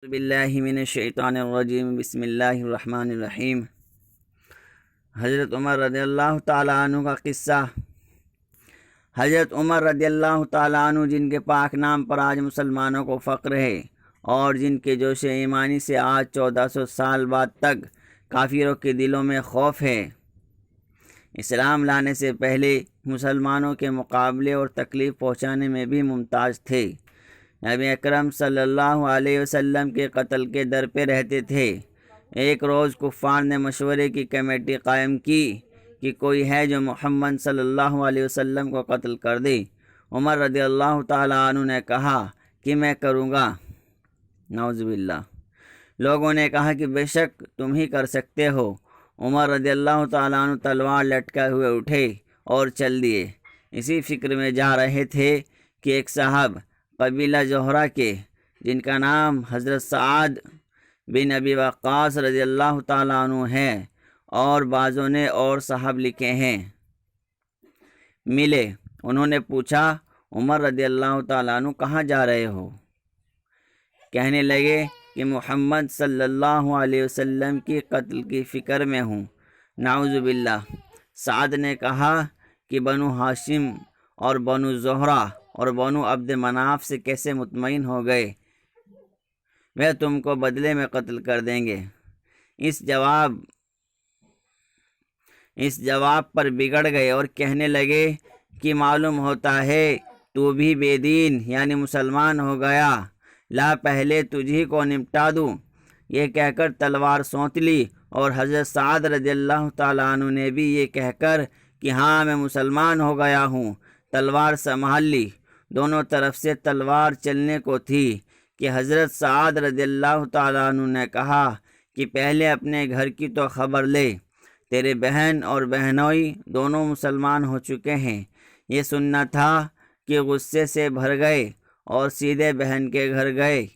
باللہ من الشیطان الرجیم بسم اللہ الرحمن الرحیم۔ حضرت عمر رضی اللہ تعالیٰ عنہ کا قصہ۔ حضرت عمر رضی اللہ تعالیٰ عنہ جن کے پاک نام پر آج مسلمانوں کو فخر ہے اور جن کے جوش ایمانی سے آج 1400 سال بعد تک کافروں کے دلوں میں خوف ہے، اسلام لانے سے پہلے مسلمانوں کے مقابلے اور تکلیف پہنچانے میں بھی ممتاز تھے۔ نبی اکرم صلی اللہ علیہ وسلم کے قتل کے در پہ رہتے تھے۔ ایک روز کفار نے مشورے کی کمیٹی قائم کی کہ کوئی ہے جو محمد صلی اللہ علیہ وسلم کو قتل کر دے۔ عمر رضی اللہ تعالیٰ عنہ نے کہا کہ میں کروں گا۔ نعوذ باللہ۔ لوگوں نے کہا کہ بے شک تم ہی کر سکتے ہو۔ عمر رضی اللہ تعالیٰ عنہ تلوار لٹکائے ہوئے اٹھے اور چل دیے۔ اسی فکر میں جا رہے تھے کہ ایک صاحب قبیلہ زہرہ کے، جن کا نام حضرت سعد بن ابی وقاص رضی اللہ تعالیٰ عنہ ہے اور بعضوں نے اور صاحب لکھے ہیں، ملے۔ انہوں نے پوچھا، عمر رضی اللہ تعالیٰ عنہ کہاں جا رہے ہو؟ کہنے لگے کہ محمد صلی اللہ علیہ وسلم کی قتل کی فکر میں ہوں۔ نعوذ باللہ۔ سعد نے کہا کہ بنو ہاشم اور بنو زہرہ اور بنو عبد مناف سے کیسے مطمئن ہو گئے؟ وہ تم کو بدلے میں قتل کر دیں گے۔ اس جواب پر بگڑ گئے اور کہنے لگے کہ معلوم ہوتا ہے تو بھی بے دین یعنی مسلمان ہو گیا، لا پہلے تجھی کو نمٹا دوں۔ یہ کہہ کر تلوار سونت لی اور حضرت سعد رضی اللہ تعالیٰ عنہ نے بھی یہ کہہ کر کہ ہاں میں مسلمان ہو گیا ہوں، تلوار سنبھال لی۔ دونوں طرف سے تلوار چلنے کو تھی کہ حضرت سعد رضی اللہ تعالیٰ عنہ نے کہا کہ پہلے اپنے گھر کی تو خبر لے، تیرے بہن اور بہنوئی دونوں مسلمان ہو چکے ہیں۔ یہ سننا تھا کہ غصے سے بھر گئے اور سیدھے بہن کے گھر گئے۔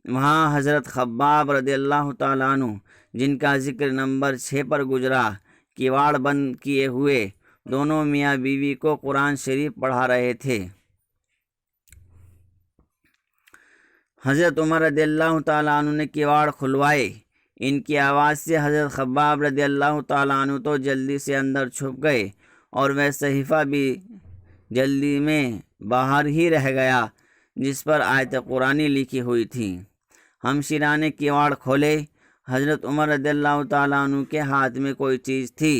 وہاں حضرت خباب رضی اللہ تعالیٰ عنہ، جن کا ذکر نمبر 6 پر گزرا، کیواڑ بند کیے ہوئے دونوں میاں بیوی کو قرآن شریف پڑھا رہے تھے۔ حضرت عمر رضی اللہ تعالیٰ عنہ نے کیواڑ کھلوائے۔ ان کی آواز سے حضرت خباب رضی اللہ تعالیٰ عنہ تو جلدی سے اندر چھپ گئے اور وہ صحیفہ بھی جلدی میں باہر ہی رہ گیا جس پر آیت قرآنی لکھی ہوئی تھی۔ ہمشیرہ نے کیواڑ کھولے۔ حضرت عمر رضی اللہ تعالیٰ عنہ کے ہاتھ میں کوئی چیز تھی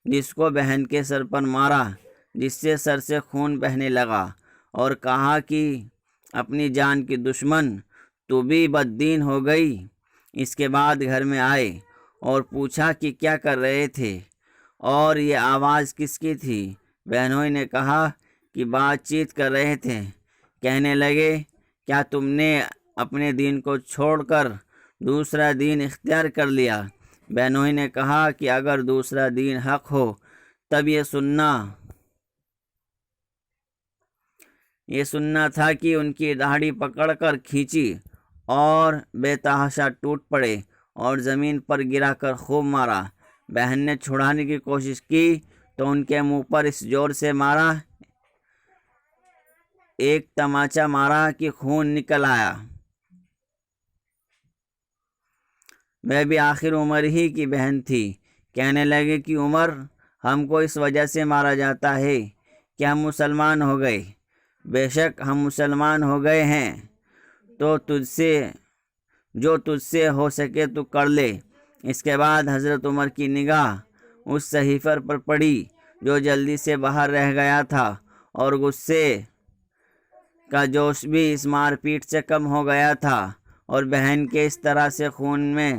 جس کو بہن کے سر پر مارا، جس سے سر سے خون بہنے لگا اور کہا کہ اپنی جان کی دشمن تو بھی بد دین ہو گئی۔ اس کے بعد گھر میں آئے اور پوچھا کہ کیا کر رہے تھے اور یہ آواز کس کی تھی؟ بہنوئی نے کہا کہ بات چیت کر رہے تھے۔ کہنے لگے، کیا تم نے اپنے دین کو چھوڑ کر دوسرا دین اختیار کر لیا؟ بہنوئی نے کہا کہ اگر دوسرا دین حق ہو تب یہ سننا تھا کہ ان کی داڑھی پکڑ کر کھینچی اور بے تحاشا ٹوٹ پڑے اور زمین پر گرا کر خوب مارا۔ بہن نے چھڑانے کی کوشش کی تو ان کے منہ پر اس زور سے مارا، ایک تماچا مارا کہ خون نکل آیا۔ وہ بھی آخر عمر ہی کی بہن تھی۔ کہنے لگے کہ عمر، ہم کو اس وجہ سے مارا جاتا ہے کہ ہم مسلمان ہو گئے۔ بے شک ہم مسلمان ہو گئے ہیں تو جو تجھ سے ہو سکے تو کر لے۔ اس کے بعد حضرت عمر کی نگاہ اس صحیفے پر پڑی جو جلدی سے باہر رہ گیا تھا اور غصے کا جوش بھی اس مار پیٹ سے کم ہو گیا تھا اور بہن کے اس طرح سے خون میں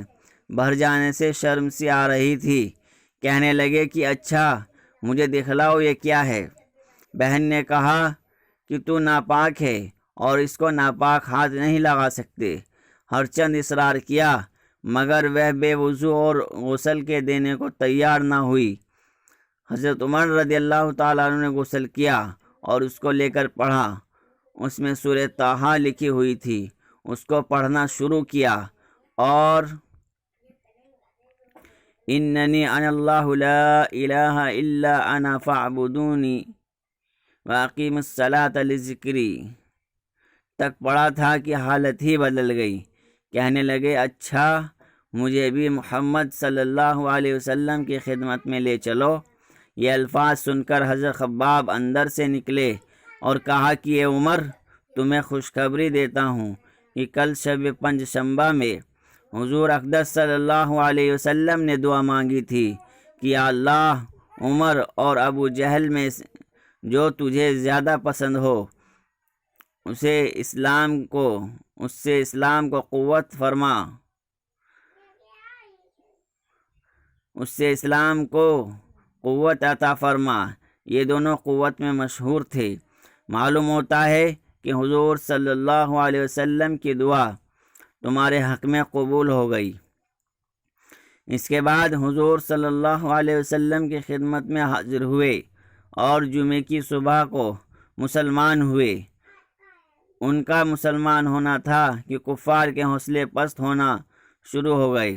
بھر جانے سے شرم سی آ رہی تھی۔ کہنے لگے کہ اچھا مجھے دکھلاؤ یہ کیا ہے؟ بہن نے کہا کہ تو ناپاک ہے اور اس کو ناپاک ہاتھ نہیں لگا سکتے۔ ہر چند اصرار کیا مگر وہ بے وضو اور غسل کے دینے کو تیار نہ ہوئی۔ حضرت عمر رضی اللہ تعالیٰ عنہ نے غسل کیا اور اس کو لے کر پڑھا۔ اس میں سورہ طٰہٰ لکھی ہوئی تھی۔ اس کو پڑھنا شروع کیا اور اننی انا اللہ لا الہ الا انا فاعبدونی واقیموا الصلاۃ لذکری تک پڑا تھا کہ حالت ہی بدل گئی۔ کہنے لگے اچھا مجھے بھی محمد صلی اللہ علیہ وسلم کی خدمت میں لے چلو۔ یہ الفاظ سن کر حضرت خباب اندر سے نکلے اور کہا کہ اے عمر، تمہیں خوشخبری دیتا ہوں کہ کل شب پنج شنبہ میں حضور اقدس صلی اللہ علیہ وسلم نے دعا مانگی تھی کہ یا اللہ، عمر اور ابو جہل میں جو تجھے زیادہ پسند ہو اس سے اسلام کو قوت فرما، اس سے اسلام کو قوت عطا فرما۔ یہ دونوں قوت میں مشہور تھے۔ معلوم ہوتا ہے کہ حضور صلی اللہ علیہ وسلم کی دعا تمہارے حق میں قبول ہو گئی۔ اس کے بعد حضور صلی اللہ علیہ وسلم کی خدمت میں حاضر ہوئے اور جمعے کی صبح کو مسلمان ہوئے۔ ان کا مسلمان ہونا تھا کہ کفار کے حوصلے پست ہونا شروع ہو گئے،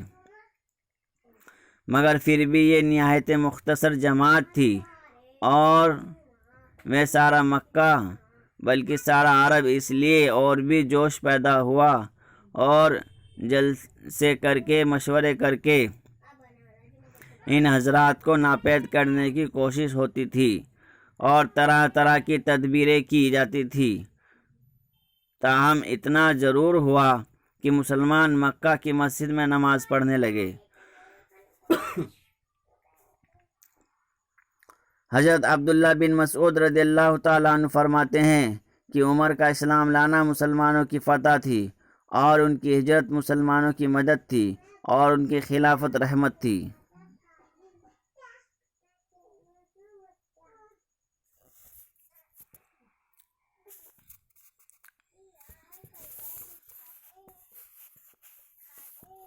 مگر پھر بھی یہ نہایت مختصر جماعت تھی اور وہ سارا مکہ بلکہ سارا عرب اس لیے اور بھی جوش پیدا ہوا اور جلسے کر کے مشورے کر کے ان حضرات کو ناپید کرنے کی کوشش ہوتی تھی اور طرح طرح کی تدبیریں کی جاتی تھی۔ تاہم اتنا ضرور ہوا کہ مسلمان مکہ کی مسجد میں نماز پڑھنے لگے۔ حضرت عبداللہ بن مسعود رضی اللہ تعالیٰ عنہ فرماتے ہیں کہ عمر کا اسلام لانا مسلمانوں کی فتح تھی اور ان کی ہجرت مسلمانوں کی مدد تھی اور ان کی خلافت رحمت تھی۔